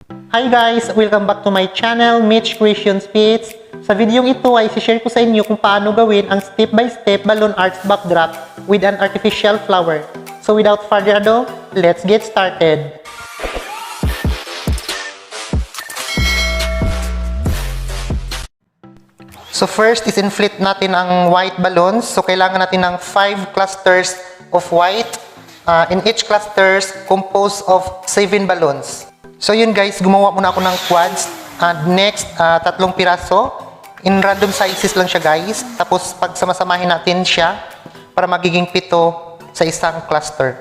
Hi guys! Welcome back to my channel, Mich Creations Pits. Sa videong ito ay share ko sa inyo kung paano gawin ang step-by-step balloon arts backdrop with an artificial flower. So without further ado, let's get started! So first is inflate natin ang white balloons. So kailangan natin ng 5 clusters of white. In each clusters composed of 7 balloons. So yun guys, gumawa muna ako ng quads. And next, 3 piraso. In random sizes lang siya guys. Tapos pagsamasamahin natin siya para magiging 7 sa isang cluster.